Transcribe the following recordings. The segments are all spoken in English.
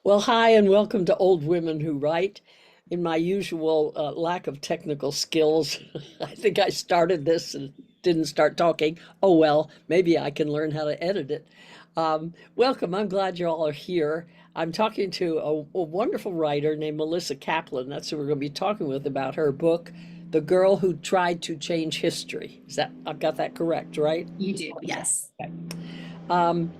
Well, hi, and welcome to Old Women Who Write. In my usual lack of technical skills, I think I started this and didn't start talking. Oh, well, maybe I can learn how to edit it. Welcome. I'm glad you all are here. I'm talking to a wonderful writer named Melissa Kaplan. That's who we're going to be talking with about her book, The Girl Who Tried to Change History. I've got that correct, right? You do, yes. Okay. Um,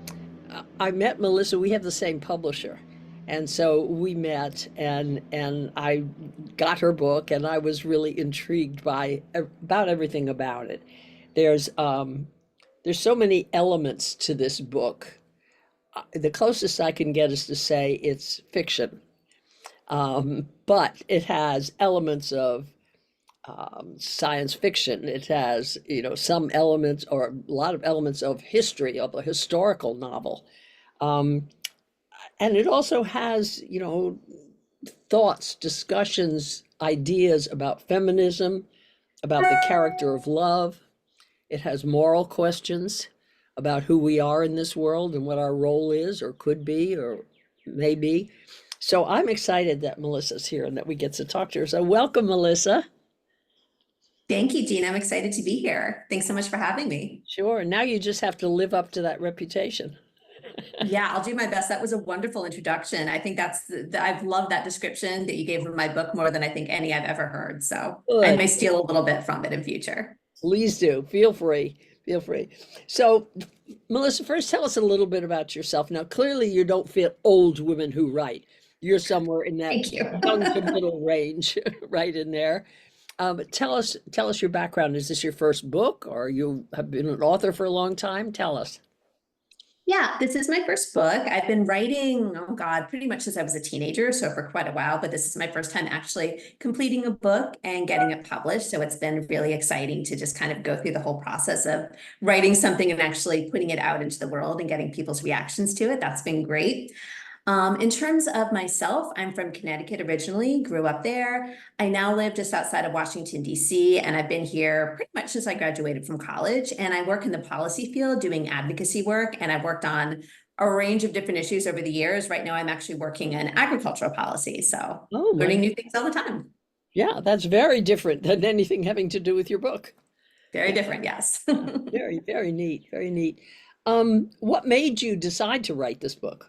I met Melissa. We have the same publisher, and so we met, and I got her book, and I was really intrigued by about everything about it. There's um, there's so many elements to this book. The closest I can get is to say it's fiction, but it has elements of science fiction. It has, some elements or a lot of elements of history, of a historical novel. Um, and it also has, thoughts, discussions, ideas about feminism, about the character of love. It has moral questions about who we are in this world and what our role is or could be or may be. So I'm excited that Melissa's here and that we get to talk to her. So welcome, Melissa. Thank you, Jean. I'm excited to be here. Thanks so much for having me. Sure. Now you just have to live up to that reputation. Yeah, I'll do my best. That was a wonderful introduction. I think I've loved that description that you gave of my book more than I think any I've ever heard. So I Good. may steal a little bit from it in future. Please do. Feel free. Feel free. So, Melissa, first tell us a little bit about yourself. Now, clearly you don't fit old women who write. You're somewhere in that Thank you. young to middle range, right in there. But tell us your background. Is this your first book, or you have been an author for a long time? Tell us. Yeah, this is my first book. I've been writing, oh God, pretty much since I was a teenager, so for quite a while, but this is my first time actually completing a book and getting it published. So it's been really exciting to just kind of go through the whole process of writing something and actually putting it out into the world and getting people's reactions to it. That's been great. In terms of myself, I'm from Connecticut originally, grew up there. I now live just outside of Washington, D.C., and I've been here pretty much since I graduated from college. And I work in the policy field doing advocacy work, and I've worked on a range of different issues over the years. Right now, I'm actually working in agricultural policy, so Oh my, learning new things all the time. yeah, that's very different than anything having to do with your book. Very different, yes. Very, very neat, very neat. What made you decide to write this book?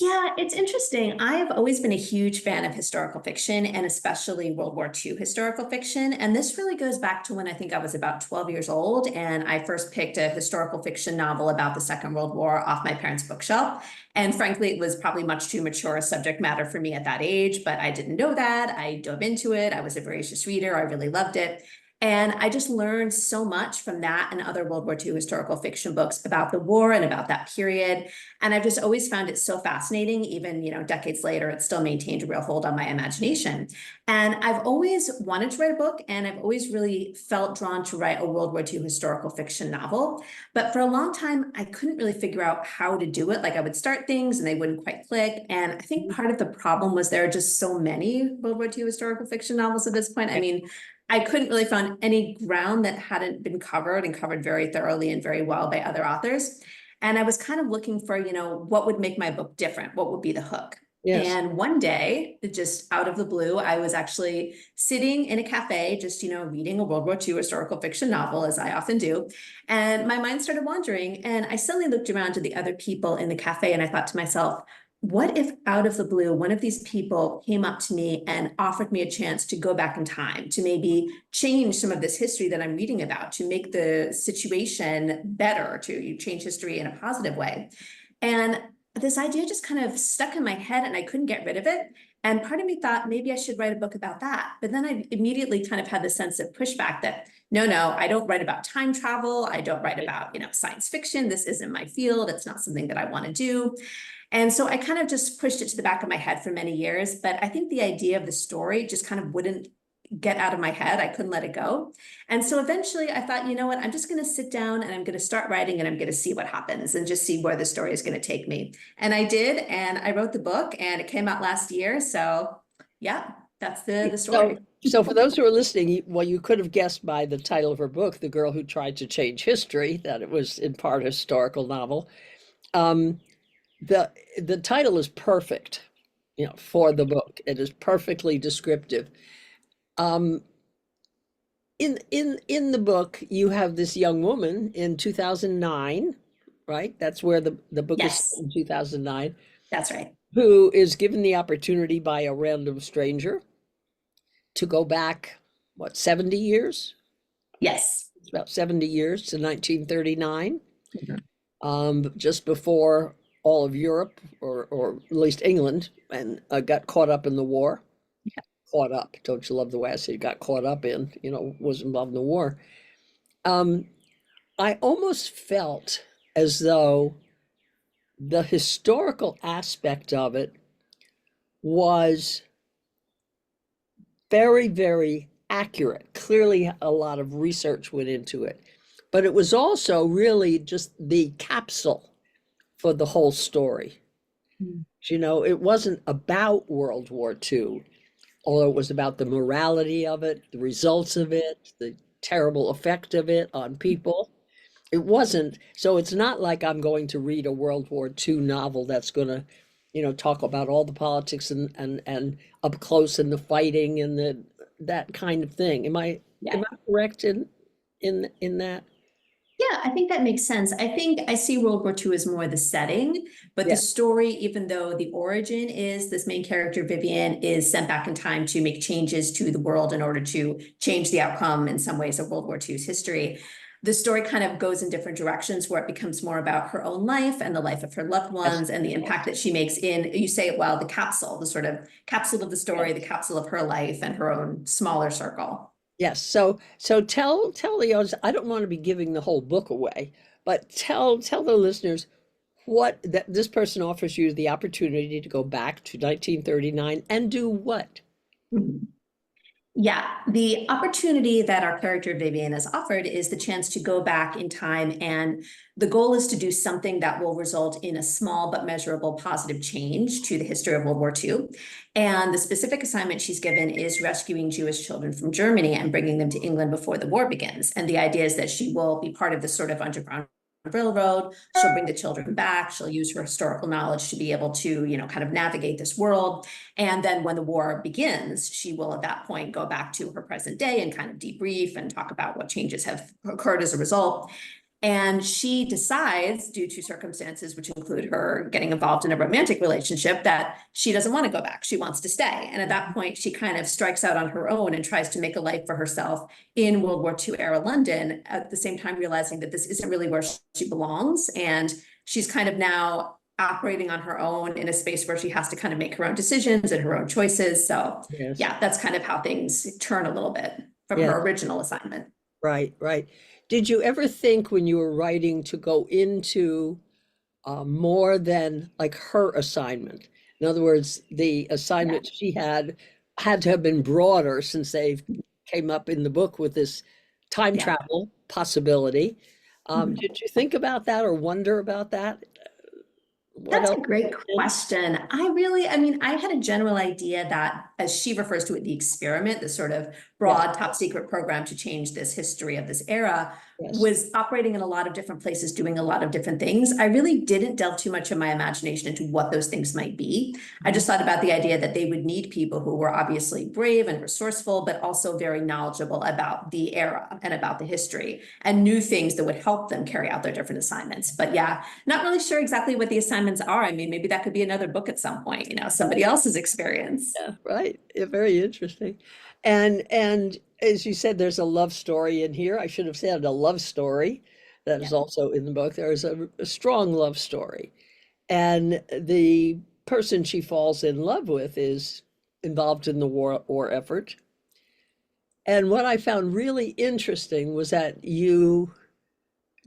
Yeah, it's interesting. I've always been a huge fan of historical fiction and especially World War II historical fiction. And this really goes back to when I think I was about 12 years old and I first picked a historical fiction novel about the Second World War off my parents' bookshelf. And frankly, it was probably much too mature a subject matter for me at that age, but I didn't know that. I dove into it. I was a voracious reader. I really loved it. And I just learned so much from that and other World War II historical fiction books about the war and about that period. And I've just always found it so fascinating, even, decades later, it still maintained a real hold on my imagination. And I've always wanted to write a book, and I've always really felt drawn to write a World War II historical fiction novel. But for a long time, I couldn't really figure out how to do it. Like I would start things and they wouldn't quite click. And I think part of the problem was there are just so many World War II historical fiction novels at this point. I mean, I couldn't really find any ground that hadn't been covered and covered very thoroughly and very well by other authors. And I was kind of looking for, what would make my book different? What would be the hook? Yes. And one day, just out of the blue, I was actually sitting in a cafe, just, reading a World War II historical fiction novel, as I often do. And my mind started wandering. And I suddenly looked around to the other people in the cafe and I thought to myself, what if out of the blue, one of these people came up to me and offered me a chance to go back in time, to maybe change some of this history that I'm reading about, to make the situation better, to change history in a positive way? And this idea just kind of stuck in my head and I couldn't get rid of it. And part of me thought maybe I should write a book about that. But then I immediately kind of had the sense of pushback that no, I don't write about time travel. I don't write about, science fiction. This isn't my field. It's not something that I want to do. And so I kind of just pushed it to the back of my head for many years. But I think the idea of the story just kind of wouldn't get out of my head. I couldn't let it go. And so eventually I thought, you know what, I'm just going to sit down and I'm going to start writing and I'm going to see what happens and just see where the story is going to take me. And I did. And I wrote the book and it came out last year. So yeah, that's the story. So for those who are listening, well, you could have guessed by the title of her book, The Girl Who Tried to Change History, that it was in part a historical novel. Um, the title is perfect, for the book. It is perfectly descriptive. Um, in the book, you have this young woman in 2009, right? That's where the book is set Yes, in 2009, that's right. who is given the opportunity by a random stranger to go back, what, 70 years? Yes. It's about 70 years to 1939, Mhm. just before all of Europe, or at least England, and got caught up in the war. Caught up, don't you love the way I say got caught up in, was involved in the war. Um, I almost felt as though the historical aspect of it was very, very accurate. Clearly, a lot of research went into it, but it was also really just the capsule for the whole story. Mm. It wasn't about World War II, although it was about the morality of it, the results of it, the terrible effect of it on people. It wasn't, so it's not like I'm going to read a World War II novel that's going to, talk about all the politics and up close and the fighting and that kind of thing. Am I Yeah. am I correct in that? Yeah, I think that makes sense. I think I see World War II as more the setting, but the Yeah. story, even though the origin is this main character, Vivian, is sent back in time to make changes to the world in order to change the outcome in some ways of World War II's history. The story kind of goes in different directions where it becomes more about her own life and the life of her loved Yes. ones and the impact that she makes in, you say it well, the capsule, the sort of capsule of the story, the Yes. capsule of her life and her own smaller circle. Yes. So tell the audience, I don't want to be giving the whole book away, but tell the listeners what that this person offers you the opportunity to go back to 1939 and do what? Mhm. Yeah, the opportunity that our character Vivian is offered is the chance to go back in time, and the goal is to do something that will result in a small but measurable positive change to the history of World War II. And the specific assignment she's given is rescuing Jewish children from Germany and bringing them to England before the war begins. And the idea is that she will be part of this sort of underground railroad. She'll bring the children back. She'll use her historical knowledge to be able to, kind of navigate this world. And then when the war begins, she will at that point go back to her present day and kind of debrief and talk about what changes have occurred as a result. And she decides, due to circumstances which include her getting involved in a romantic relationship, that she doesn't want to go back. She wants to stay. And at that point, she kind of strikes out on her own and tries to make a life for herself in World War II era London, at the same time realizing that this isn't really where she belongs. And she's kind of now operating on her own in a space where she has to kind of make her own decisions and her own choices. So Yes. yeah, that's kind of how things turn a little bit from Yes. her original assignment. Right, right. Did you ever think when you were writing to go into more than like her assignment? In other words, the Yeah. assignment she had to have been broader since they came up in the book with this time Yeah. travel possibility. Mhm. Did you think about that or wonder about that? What That's else? a great question. I mean, I had a general idea that, as she refers to it, the experiment, the sort of Yes, broad top secret program to change this history of this era, yes. was operating in a lot of different places, doing a lot of different things. I really didn't delve too much of my imagination into what those things might be. I Mhm. just thought about the idea that they would need people who were obviously brave and resourceful, but also very knowledgeable about the era and about the history and knew things that would help them carry out their different assignments. But yeah, not really sure exactly what the assignments are. I mean, maybe that could be another book at some point, somebody else's experience. Yeah, right. Yeah, very interesting. And as you said, there's a love story in here. I should have said a love story that is Yeah. also in the book. There is a strong love story. And the person she falls in love with is involved in the war effort. And what I found really interesting was that you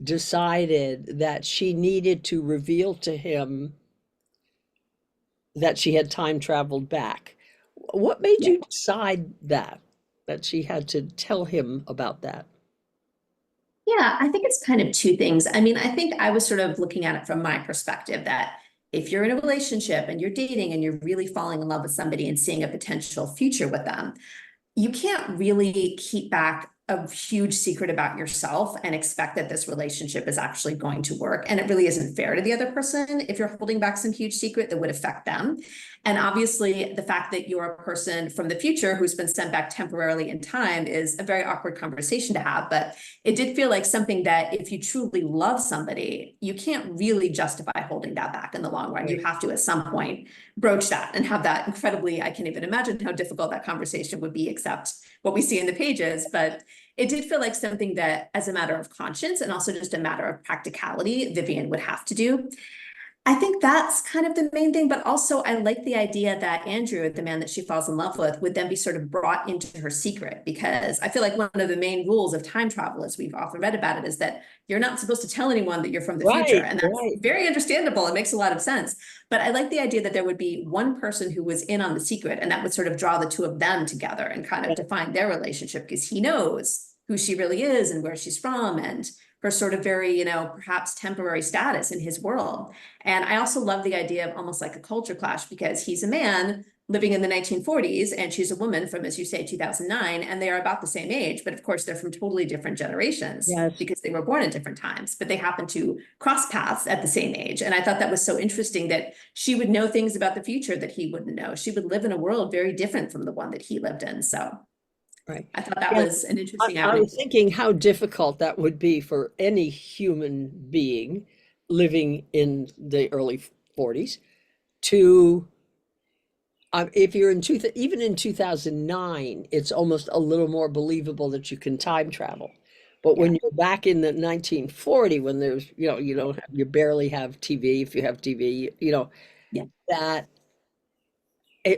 decided that she needed to reveal to him that she had time traveled back. What made Yeah. you decide that she had to tell him about that? Yeah, I think it's kind of two things. I mean, I think I was sort of looking at it from my perspective that if you're in a relationship and you're dating and you're really falling in love with somebody and seeing a potential future with them, you can't really keep back a huge secret about yourself and expect that this relationship is actually going to work. And it really isn't fair to the other person if you're holding back some huge secret that would affect them. And obviously, the fact that you're a person from the future who's been sent back temporarily in time is a very awkward conversation to have. But it did feel like something that if you truly love somebody, you can't really justify holding that back in the long run. Right. You have to, at some point, broach that and have that incredibly, I can't even imagine how difficult that conversation would be, except what we see in the pages. But it did feel like something that, as a matter of conscience and also just a matter of practicality, Vivian would have to do. I think that's kind of the main thing, but also I like the idea that Andrew, the man that she falls in love with, would then be sort of brought into her secret, because I feel like one of the main rules of time travel, as we've often read about it, is that you're not supposed to tell anyone that you're from the future. And that's very understandable. It makes a lot of sense. But I like the idea that there would be one person who was in on the secret, and that would sort of draw the two of them together and kind of define their relationship, because he knows who she really is and where she's from and her sort of very, you know, perhaps temporary status in his world. And I also love the idea of almost like a culture clash, because he's a man living in the 1940s and she's a woman from, as you say, 2009, and they are about the same age, but of course they're from totally different generations. Yes. Because they were born at different times, but they happen to cross paths at the same age. And I thought that was so interesting that she would know things about the future that he wouldn't know. She would live in a world very different from the one that he lived in. So Right. I thought that was an interesting I avenue. was thinking how difficult that would be for any human being living in the early 40s to, if you're in even in 2009, it's almost a little more believable that you can time travel. But when you're back in the 1940, when there's, you don't have, you barely have TV. If you have TV, Yeah. that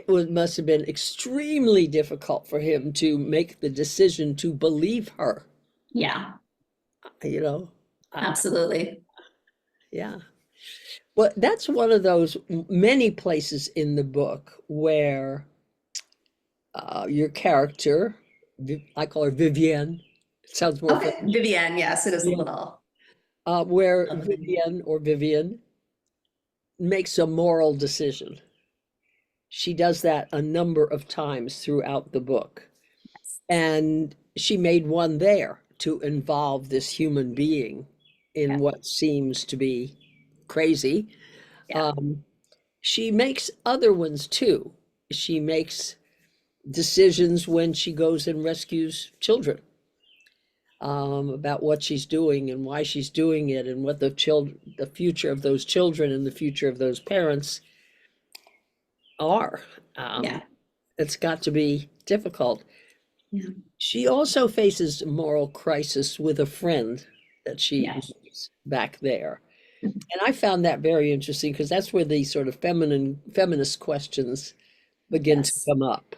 must have been extremely difficult for him to make the decision to believe her, Yeah, uh, absolutely. yeah. Well, that's one of those many places in the book where your character, I call her Vivienne, it sounds more Okay, French, Vivienne, yes, it is a little. where Lovely. Vivienne makes a moral decision. She does that a number of times throughout the book. And she made one there to involve this human being in Yeah. what seems to be crazy. Yeah. She makes other ones too. She makes decisions when she goes and rescues children, about what she's doing and why she's doing it, and what the future of those children and the future of those parents are. Yeah. It's got to be difficult. Yeah. She also faces a moral crisis with a friend that she Yes. meets back there. And I found that very interesting, because that's where the sort of feminist questions begin to Yes. come up.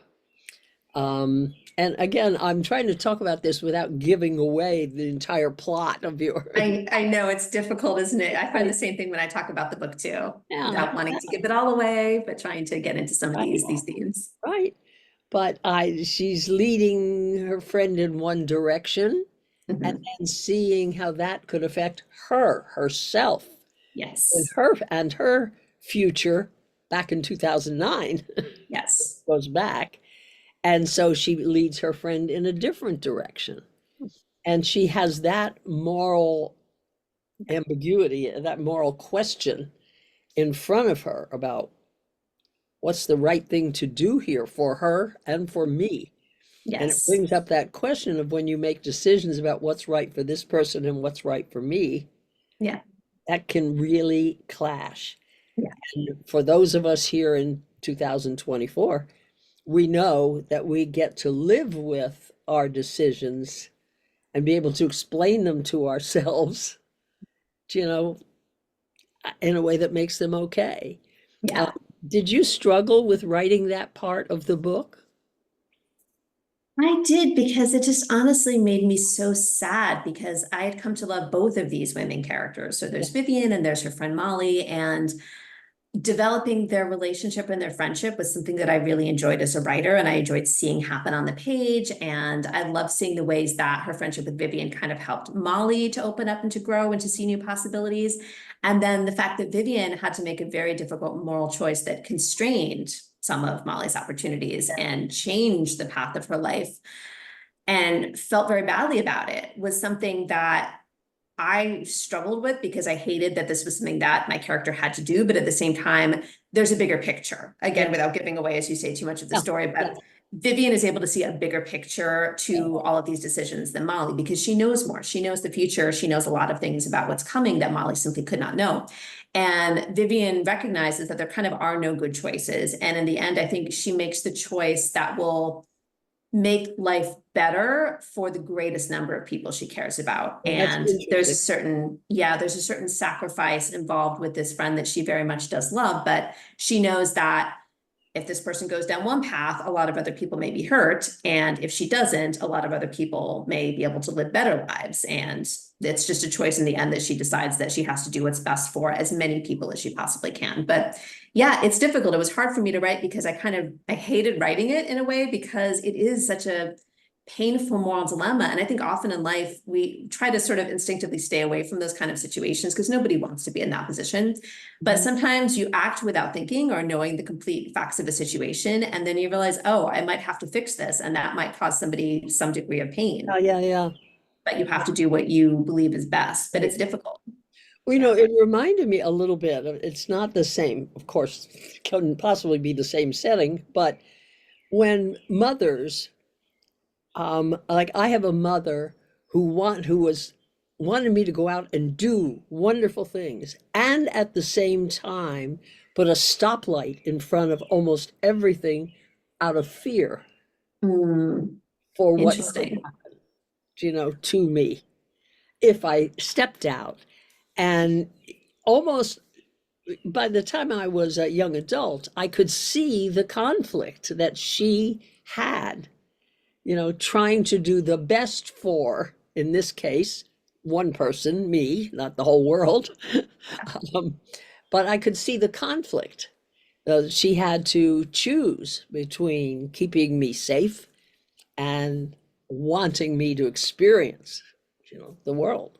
And again, I'm trying to talk about this without giving away the entire plot of your. I know it's difficult, isn't it? I find Right. the same thing when I talk about the book too, Yeah, without wanting to give it all away, but trying to get into some of right, these themes. right. But she's leading her friend in one direction, and Mhm. then seeing how that could affect herself, and Yes. her future back in 2009 Yes. goes back. And so she leads her friend in a different direction. And she has that moral ambiguity, that moral question in front of her about what's the right thing to do here for her and for me. And it Yes. brings up that question of, when you make decisions about what's right for this person and what's right for me, Yeah. that can really clash. Yeah. And for those of us here in 2024, we know that we get to live with our decisions and be able to explain them to ourselves, you know, in a way that makes them okay. Yeah. Did you struggle with writing that part of the book? I did, because it just honestly made me so sad, because I had come to love both of these women characters. So there's Vivian and there's her friend Molly, and developing their relationship and their friendship was something that I really enjoyed as a writer, and I enjoyed seeing happen on the page. And I love seeing the ways that her friendship with Vivian kind of helped Molly to open up and to grow and to see new possibilities. And then the fact that Vivian had to make a very difficult moral choice that constrained some of Molly's opportunities and changed the path of her life. and felt very badly about it was something that I struggled with because I hated that this was something that my character had to do. But at the same time, there's a bigger picture. Yeah, Again, without giving away, as you say, too much of the yeah, story, yeah, but Vivian is able to see a bigger picture to all of these decisions than Molly because she knows more. She knows the future. She knows a lot of things about what's coming that Molly simply could not know. And Vivian recognizes that there kind of are no good choices. And in the end, I think she makes the choice that will make life better for the greatest number of people she cares about. yeah, that's And there's a interesting. certain, yeah, there's a certain sacrifice involved with this friend that she very much does love, but she knows that if this person goes down one path, a lot of other people may be hurt. And if she doesn't, a lot of other people may be able to live better lives. And it's just a choice in the end that she decides that she has to do what's best for as many people as she possibly can. But yeah, it's difficult. It was hard for me to write because I hated writing it in a way because it is such a painful moral dilemma. And I think often in life, we try to sort of instinctively stay away from those kind of situations because nobody wants to be in that position. But sometimes you act without thinking or knowing the complete facts of a situation. And then you realize, oh, I might have to fix this. And that might cause somebody some degree of pain. Yeah, yeah, yeah. But you have to do what you believe is best. But Right. it's difficult. Well, it reminded me a little bit of, it's not the same, of course, couldn't possibly be the same setting, but when mothers, like I have a mother who was wanted me to go out and do wonderful things, and at the same time put a stoplight in front of almost everything out of fear Hmm, for what could interesting. happen, to me if I stepped out. And almost by the time I was a young adult, I could see the conflict that she had, trying to do the best for, in this case, one person, me, not the whole world. um, but I could see the conflict. She had to choose between keeping me safe and wanting me to experience, the world.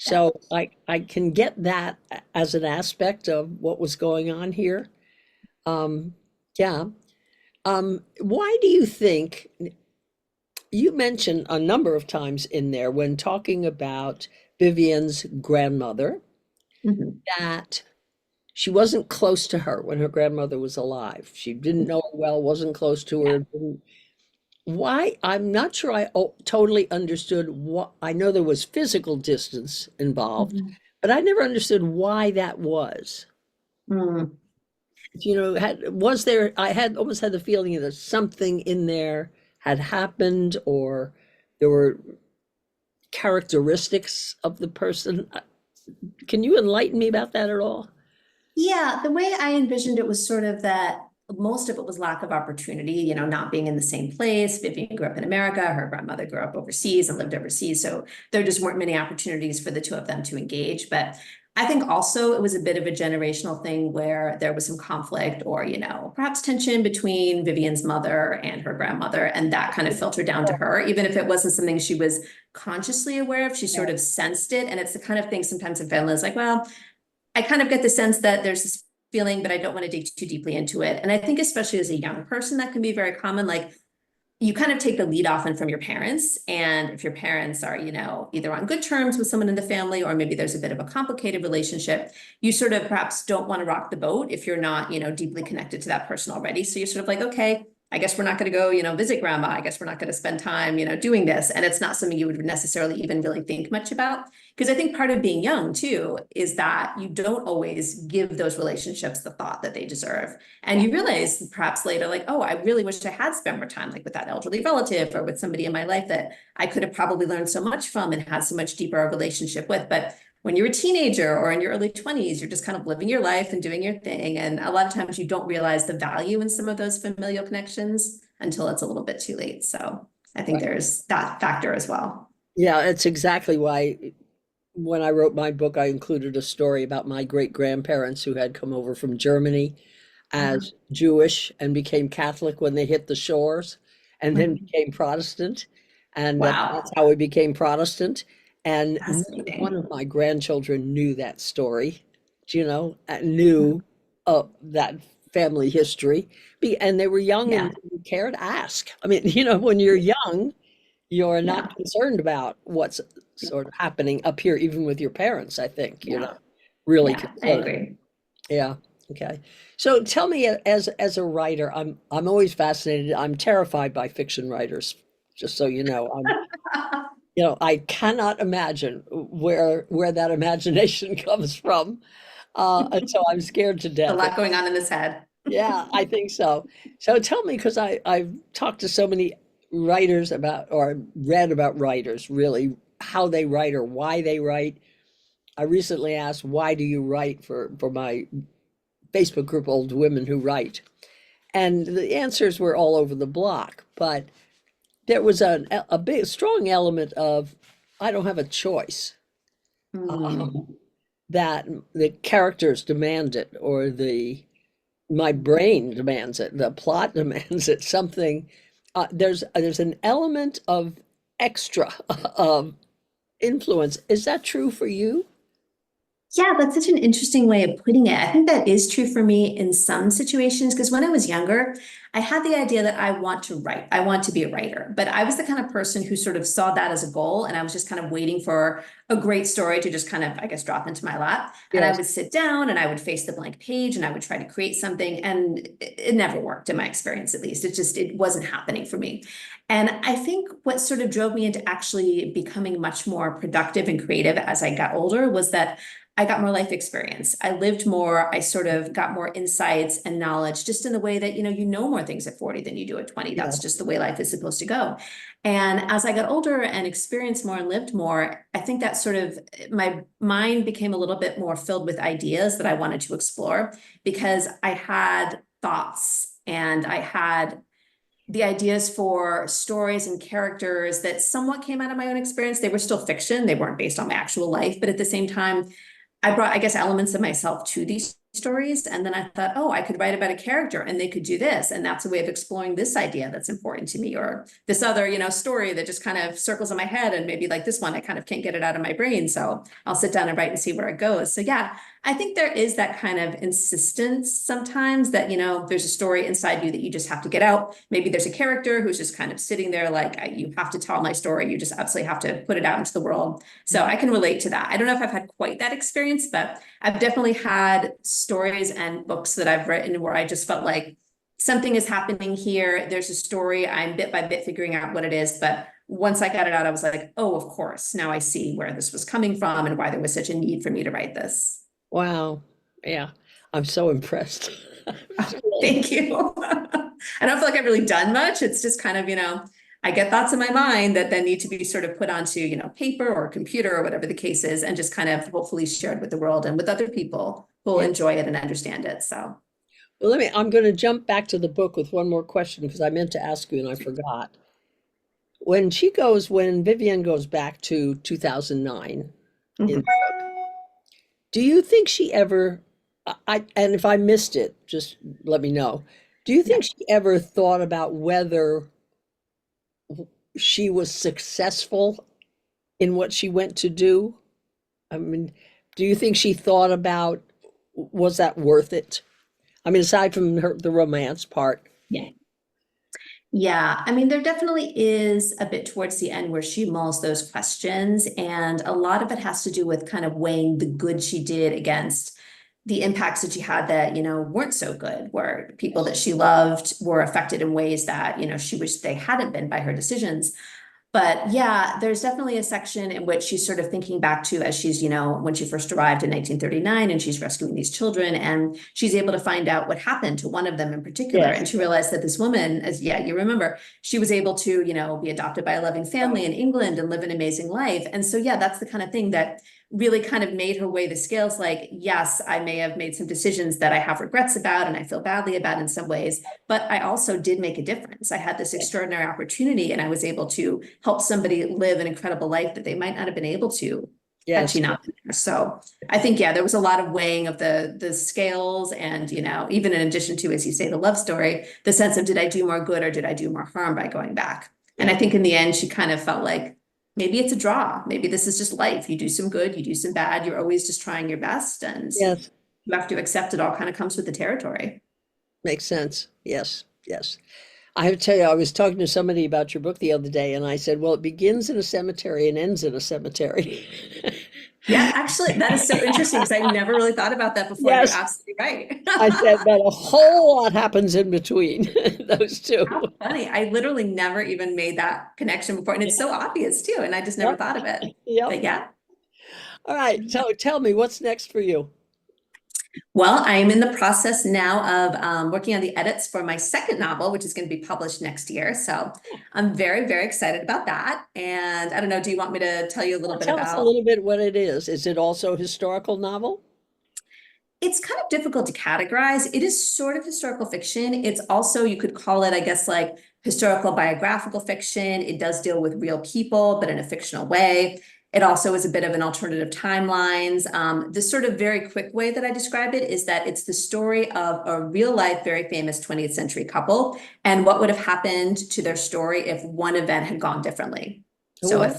Yeah. So I can get that as an aspect of what was going on here. Um, yeah. Why do you think you mentioned a number of times in there when talking about Vivian's grandmother Mhm. that she wasn't close to her when her grandmother was alive. She didn't know her well, wasn't close to Yeah. her. Why? I'm not sure I totally understood what. I know there was physical distance involved, Mhm. but I never understood why that was. Mm. Was there, I had almost had the feeling that something in there had happened, or there were characteristics of the person. Can you enlighten me about that at all? Yeah, the way I envisioned it was sort of that most of it was lack of opportunity, not being in the same place. Vivian grew up in America, her grandmother grew up overseas and lived overseas. So there just weren't many opportunities for the two of them to engage. But I think also it was a bit of a generational thing where there was some conflict or, perhaps tension between Vivian's mother and her grandmother. And that kind of filtered down to her, even if it wasn't something she was consciously aware of, she sort of sensed it. And it's the kind of thing sometimes in families like, well, I kind of get the sense that there's this feeling, but I don't want to dig too deeply into it. And I think especially as a young person, that can be very common. Like you kind of take the lead often from your parents. And if your parents are, either on good terms with someone in the family, or maybe there's a bit of a complicated relationship, you sort of perhaps don't want to rock the boat if you're not, deeply connected to that person already. So you're sort of like, okay, I guess we're not going to go, visit grandma. I guess we're not going to spend time, doing this. And it's not something you would necessarily even really think much about. Because I think part of being young too is that you don't always give those relationships the thought that they deserve. And Yeah. you realize perhaps later, like, oh, I really wish I had spent more time like with that elderly relative or with somebody in my life that I could have probably learned so much from and had so much deeper relationship with. But when you're a teenager or in your early 20s, you're just kind of living your life and doing your thing. And a lot of times you don't realize the value in some of those familial connections until it's a little bit too late. So I think Right. there's that factor as well. Yeah, that's exactly why when I wrote my book, I included a story about my great grandparents who had come over from Germany Uh-huh. as Jewish and became Catholic when they hit the shores and then Mhm. became Protestant. And that's Wow, how we became Protestant. And neither one fascinating. of my grandchildren knew that story, knew that family history. And they were young Yeah, and didn't care to ask. I mean, when you're young, you're Yeah, not concerned about what's sort of happening up here, even with your parents, I think. You're yeah, not really yeah, I concerned. agree. Yeah. Okay. So tell me, as a writer, I'm always fascinated. I'm terrified by fiction writers, just so you know. I cannot imagine where that imagination comes from. And so I'm scared to A death. lot going on in this head. Yeah, I think so. So tell me, because I've talked to so many writers about, or read about writers, really, how they write or why they write. I recently asked, why do you write for my Facebook group, Old Women Who Write? And the answers were all over the block, but there was a big, strong element of, I don't have a choice. Mm. That the characters demand it, or my brain demands it, the plot demands it, something. There's an element of extra of influence. Is that true for you? Yeah, that's such an interesting way of putting it. I think that is true for me in some situations because when I was younger, I had the idea that I want to write. I want to be a writer. But I was the kind of person who sort of saw that as a goal and I was just kind of waiting for a great story to just kind of, I guess, drop into my lap. And I Yes. would sit down and I would face the blank page and I would try to create something and it never worked in my experience, at least. It wasn't happening for me. And I think what sort of drove me into actually becoming much more productive and creative as I got older was that I got more life experience. I lived more. I sort of got more insights and knowledge just in the way that, you know more things at 40 than you do at 20. That's Yes. just the way life is supposed to go. And as I got older and experienced more and lived more, I think that sort of my mind became a little bit more filled with ideas that I wanted to explore because I had thoughts and I had the ideas for stories and characters that somewhat came out of my own experience. They were still fiction. They weren't based on my actual life, but at the same time, I brought, I guess, elements of myself to these stories. And then I thought, oh, I could write about a character and they could do this. And that's a way of exploring this idea that's important to me, or this other, story that just kind of circles in my head. And maybe like this one, I kind of can't get it out of my brain. So I'll sit down and write and see where it goes. So yeah, I think there is that kind of insistence sometimes that, there's a story inside you that you just have to get out. Maybe there's a character who's just kind of sitting there like, you have to tell my story. You just absolutely have to put it out into the world. So I can relate to that. I don't know if I've had quite that experience, but I've definitely had stories and books that I've written where I just felt like something is happening here. There's a story. I'm bit by bit figuring out what it is. But once I got it out, I was like, oh, of course. Now I see where this was coming from and why there was such a need for me to write this. Wow. Yeah. I'm so impressed. Really. Thank you. I don't feel like I've really done much. It's just kind of, I get thoughts in my mind that then need to be sort of put onto, paper or computer or whatever the case is, and just kind of hopefully shared with the world and with other people who will Yeah. enjoy it and understand it. So, Well, I'm going to jump back to the book with one more question because I meant to ask you and I forgot. When Vivian goes back to 2009 in mhm. the book, do you think she ever, and if I missed it, just let me know. Do you Yeah. think she ever thought about whether she was successful in what she went to do? I mean, do you think she thought about, was that worth it? I mean, aside from the romance part. Yeah. Yeah, I mean, there definitely is a bit towards the end where she mulls those questions, and a lot of it has to do with kind of weighing the good she did against the impacts that she had that, weren't so good, where people that she loved were affected in ways that, she wished they hadn't been by her decisions. But yeah, there's definitely a section in which she's sort of thinking back to as she's, when she first arrived in 1939 and she's rescuing these children and she's able to find out what happened to one of them in particular. Yes. And she realized that this woman, as yeah, you remember, she was able to, be adopted by a loving family in England and live an amazing life. And so, yeah, that's the kind of thing that really kind of made her weigh the scales like, yes, I may have made some decisions that I have regrets about and I feel badly about in some ways, but I also did make a difference. I had this extraordinary opportunity and I was able to help somebody live an incredible life that they might not have been able to had Yes. she not been there. So I think, yeah, there was a lot of weighing of the scales and, even in addition to, as you say, the love story, the sense of did I do more good or did I do more harm by going back? And I Yeah. think in the end, she kind of felt like, maybe it's a draw. Maybe this is just life. You do some good, you do some bad. You're always just trying your best, and Yes. you have to accept it all kind of comes with the territory. Makes sense. Yes. Yes. I have to tell you, I was talking to somebody about your book the other day, and I said, well, it begins in a cemetery and ends in a cemetery. Yeah, actually, that is so interesting because I've never really thought about that before, and you're Yes, absolutely right. I said, but a whole lot happens in between those two. How funny. I literally never even made that connection before, and it's so obvious too, and I just never Yep, thought of it. yep. But yeah. All right, so tell me, what's next for you? Well, I'm in the process now of working on the edits for my second novel, which is going to be published next year. So I'm very, very excited about that. And I don't know, do you want me to tell you a little Well, bit tell us a about? little bit what it is. Is it also a historical novel? It's kind of difficult to categorize. It is sort of historical fiction. It's also, you could call it, I guess, like historical biographical fiction. It does deal with real people, but in a fictional way. It also is a bit of an alternative timelines. The sort of very quick way that I describe it is that it's the story of a real life, very famous 20th century couple and what would have happened to their story if one event had gone differently. Oh, So if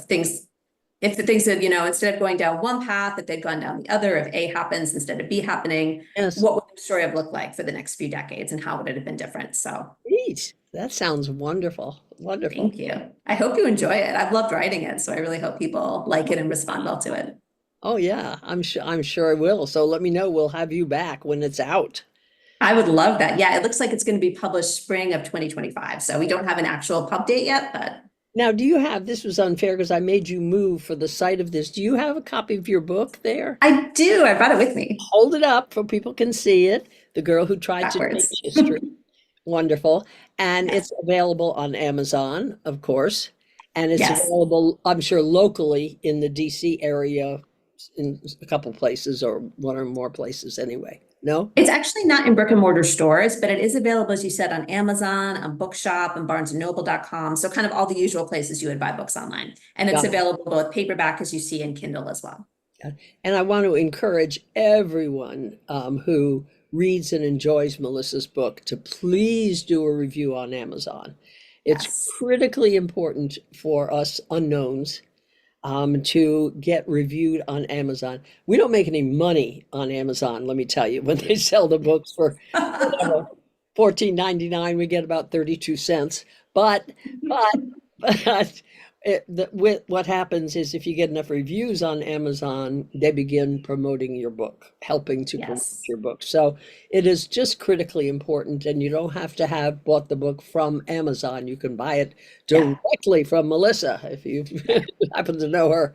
the things that, instead of going down one path, if they'd gone down the other, if A happens instead of B happening, yes. what would the story have looked like for the next few decades and how would it have been different? So Neat. That sounds wonderful. Wonderful. thank you. I hope you enjoy it. I've loved writing it, so I really hope people like it and respond well to it. Oh yeah, I'm sure I will. So let me know. We'll have you back when it's out. I would love that. Yeah, it looks like it's going to be published spring of 2025. So we don't have an actual pub date yet, but Now, do you have, this was unfair because I made you move for the site of this. Do you have a copy of your book there? I do. I brought it with me Hold it up so people can see it. The Girl Who Tried to backwards. Change History. Wonderful. And Yes. it's available on Amazon, of course. And it's Yes. available, I'm sure, locally in the DC area in a couple places or one or more places anyway. No? It's actually not in brick and mortar stores, but it is available, as you said, on Amazon, on Bookshop, and barnesandnoble.com. So kind of all the usual places you would buy books online. And it's Got it. available both paperback, as you see, and Kindle as well. And I want to encourage everyone who reads and enjoys Melissa's book to please do a review on Amazon. It's Yes. critically important for us unknowns to get reviewed on Amazon. We don't make any money on Amazon, let me tell you. When they sell the books for whatever, 14.99, we get about 32 cents. But but what happens is if you get enough reviews on Amazon, they begin promoting your book, helping to promote Yes. your book. So it is just critically important, and you don't have to have bought the book from Amazon. You can buy it Yeah. directly from Melissa if you happen to know her.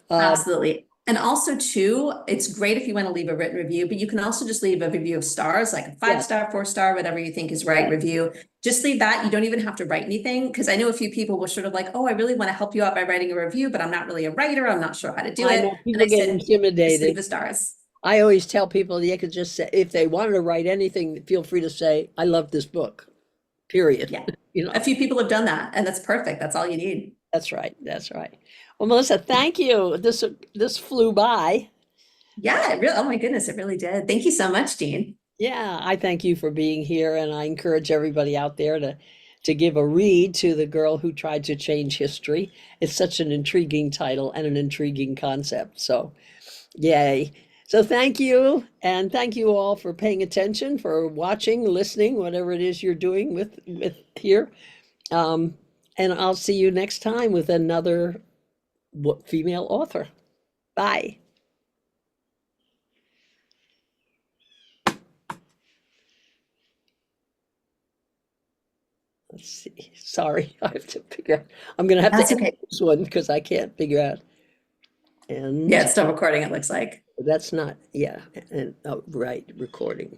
Um, Absolutely. And also too, it's great if you want to leave a written review, but you can also just leave a review of stars, like a five yes, star, 4 star, whatever you think is right yes. review. Just leave that. You don't even have to write anything. Because I know a few people were sort of like, oh, I really want to help you out by writing a review, but I'm not really a writer. I'm not sure how to do I it. know And I people get said, just leave intimidated. the stars. I always tell people they could just say, if they wanted to write anything, feel free to say, I love this book, period. Yeah. You A know, few people have done that, and that's perfect. That's all you need. that's right. That's right. Well, Melissa, thank you. This flew by. Yeah, it really, oh my goodness, it really did. Thank you so much, Jean. Yeah, I thank you for being here, and I encourage everybody out there to give a read to The Girl Who Tried to Change History. It's such an intriguing title and an intriguing concept. So, yay. So thank you, and thank you all for paying attention, for watching, listening, whatever it is you're doing with here. Um, and I'll see you next time with another female author. Bye. Let's see. Sorry, I have to figure out. I'm gonna have to That's end okay. this one because I can't figure out. Yeah, And it's still recording, it looks like. that's not, yeah, and oh, right, recording.